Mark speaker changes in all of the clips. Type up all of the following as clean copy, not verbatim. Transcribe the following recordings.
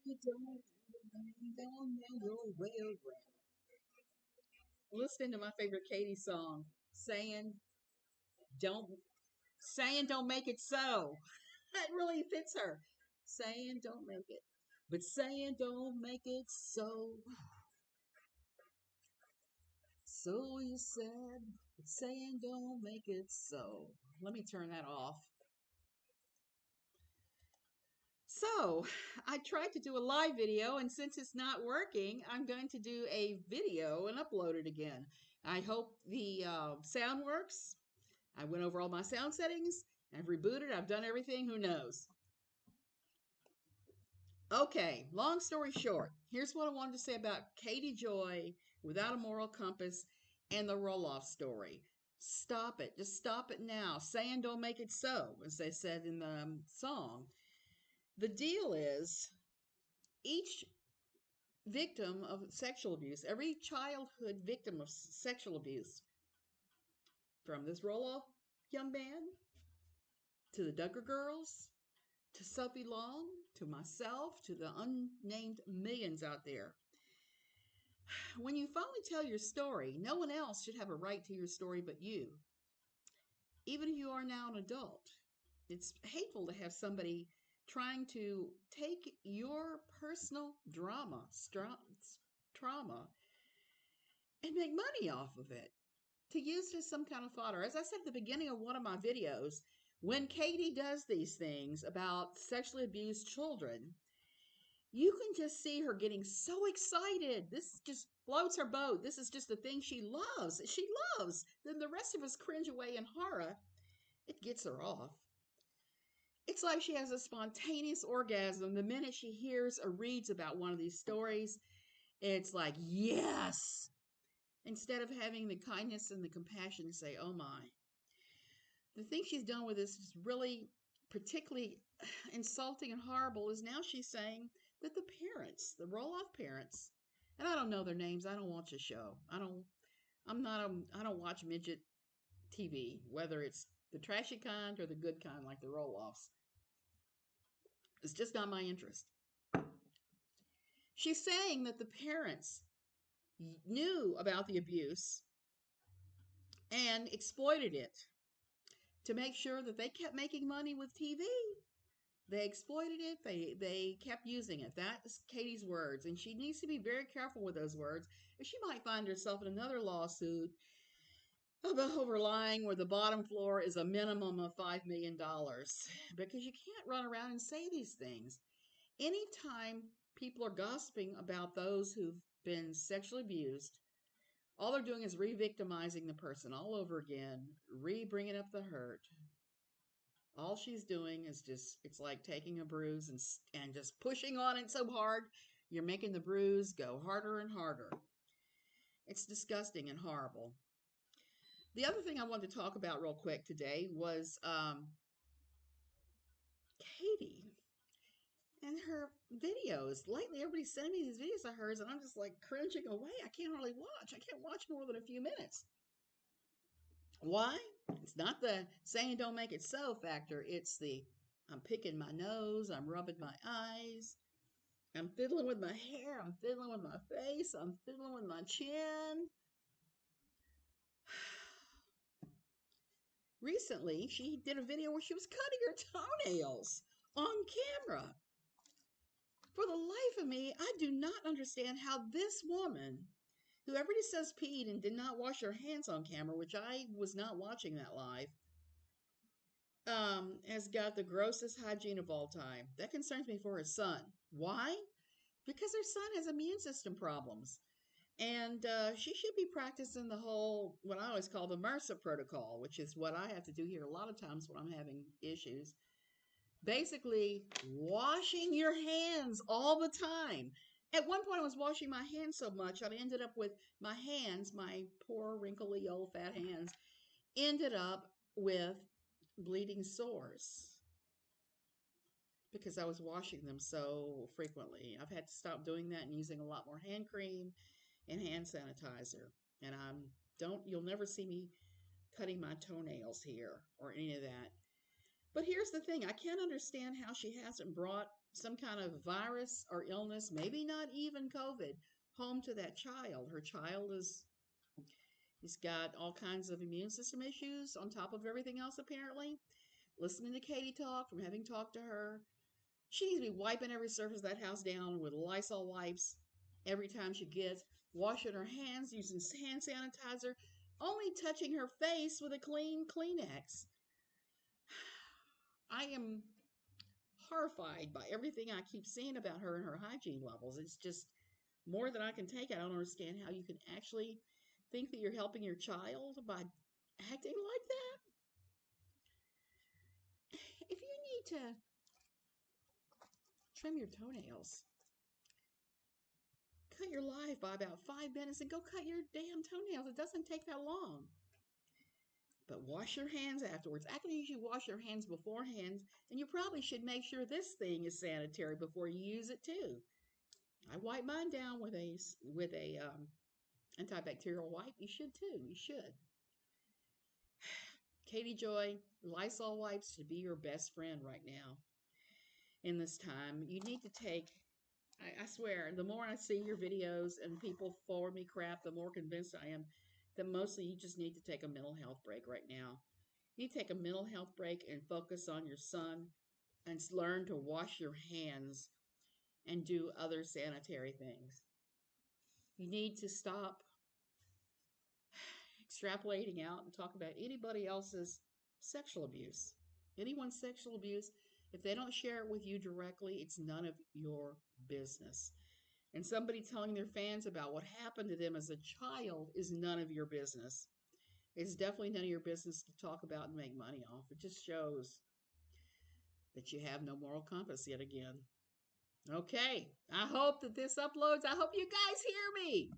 Speaker 1: You don't know your way around. Listening to my favorite Katie song, don't saying don't make it so. That really fits her. Saying don't make it. But saying don't make it so. So you said, but saying don't make it so. Let me turn that off. So, I tried to do a live video, and since it's not working, I'm going to do a video and upload it again. I hope the sound works. I went over all my sound settings. I've rebooted. I've done everything. Who knows? Okay, long story short, here's what I wanted to say about Katie Joy without a moral compass and the roll off story. Stop it. Just stop it now. Saying don't make it so, as they said in the song. The deal is each victim of sexual abuse, every childhood victim of sexual abuse, from this roll off young man to the Duggar girls to Sophie Long to myself to the unnamed millions out there. When you finally tell your story, no one else should have a right to your story but you. Even if you are now an adult, it's hateful to have somebody trying to take your personal trauma, and make money off of it to use it as some kind of fodder. As I said at the beginning of one of my videos, when Katie does these things about sexually abused children, you can just see her getting so excited. This just floats her boat. This is just the thing she loves. She loves. Then the rest of us cringe away in horror. It gets her off. It's like she has a spontaneous orgasm the minute she hears or reads about one of these stories. It's like, yes. Instead of having the kindness and the compassion to say, oh my. The thing she's done with this is really particularly insulting and horrible is now she's saying that the parents, the roll-off parents, and I don't know their names. I don't watch the show. I don't watch midget TV, whether it's the trashy kind or the good kind, like the roll-offs. It's just not my interest. She's saying that the parents knew about the abuse and exploited it to make sure that they kept making money with TV. They exploited it. They kept using it. That's Katie's words, and she needs to be very careful with those words, or she might find herself in another lawsuit about overlying where the bottom floor is a minimum of $5 million, because you can't run around and say these things. Anytime people are gossiping about those who've been sexually abused, all they're doing is re-victimizing the person all over again, re-bringing up the hurt. All she's doing is just, it's like taking a bruise and just pushing on it so hard, you're making the bruise go harder and harder. It's disgusting and horrible. The other thing I wanted to talk about real quick today was Katie and her videos. Lately, everybody's sending me these videos of hers, and I'm just like cringing away. I can't hardly watch. I can't watch more than a few minutes. Why? It's not the saying don't make it so factor. It's the I'm picking my nose, I'm rubbing my eyes, I'm fiddling with my hair, I'm fiddling with my face, I'm fiddling with my chin. Recently, she did a video where she was cutting her toenails on camera. For the life of me, I do not understand how this woman, who everybody says peed and did not wash her hands on camera, which I was not watching that live, has got the grossest hygiene of all time. That concerns me for her son. Why? Because her son has immune system problems. And she should be practicing the whole, what I always call the MRSA protocol, which is what I have to do here a lot of times when I'm having issues. Basically, washing your hands all the time. At one point, I was washing my hands so much, I ended up with my hands, my poor, wrinkly, old, fat hands, ended up with bleeding sores because I was washing them so frequently. I've had to stop doing that and using a lot more hand cream and hand sanitizer. And you'll never see me cutting my toenails here or any of that. But here's the thing. I can't understand how she hasn't brought some kind of virus or illness, maybe not even COVID, home to that child. Her child he's got all kinds of immune system issues on top of everything else, apparently. Listening to Katie talk, from having talked to her, she needs to be wiping every surface of that house down with Lysol wipes every time she gets, washing her hands using hand sanitizer, only touching her face with a clean Kleenex. I am horrified by everything I keep seeing about her and her hygiene levels. It's just more than I can take. I don't understand how you can actually think that you're helping your child by acting like that. If you need to trim your toenails, cut your life by about 5 minutes and go cut your damn toenails. It doesn't take that long. But wash your hands afterwards. Actually, you should wash your hands beforehand, and you probably should make sure this thing is sanitary before you use it too. I wipe mine down with a antibacterial wipe. You should too. You should. Katie Joy, Lysol wipes should be your best friend right now in this time. You need to take, I swear, the more I see your videos and people forward me crap, the more convinced I am that mostly you just need to take a mental health break right now. You need to take a mental health break and focus on your son and learn to wash your hands and do other sanitary things. You need to stop extrapolating out and talk about anybody else's sexual abuse. Anyone's sexual abuse, if they don't share it with you directly, it's none of your business. And somebody telling their fans about what happened to them as a child is none of your business. It's definitely none of your business to talk about and make money off. It just shows that you have no moral compass yet again. Okay, I hope that this uploads. I hope you guys hear me.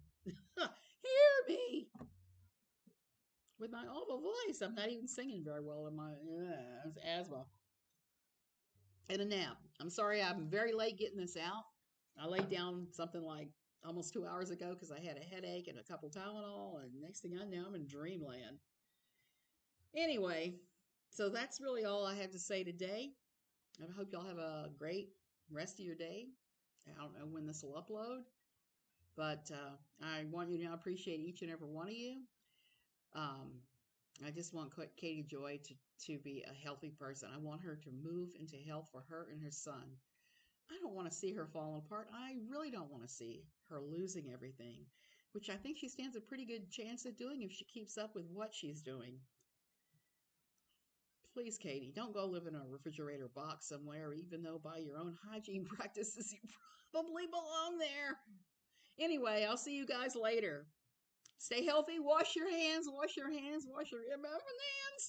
Speaker 1: Hear me. With my awful voice, I'm not even singing very well in my asthma. And a nap. I'm sorry I'm very late getting this out. I laid down something like almost 2 hours ago because I had a headache and a couple Tylenol, and next thing I know, I'm in dreamland. Anyway, so that's really all I have to say today. I hope y'all have a great rest of your day. I don't know when this will upload, but I want you to know I appreciate each and every one of you. I just want Katie Joy to be a healthy person. I want her to move into health for her and her son. I don't want to see her falling apart. I really don't want to see her losing everything, which I think she stands a pretty good chance of doing if she keeps up with what she's doing. Please, Katie, don't go live in a refrigerator box somewhere, even though by your own hygiene practices you probably belong there. Anyway, I'll see you guys later. Stay healthy, wash your hands, wash your hands, wash your hands.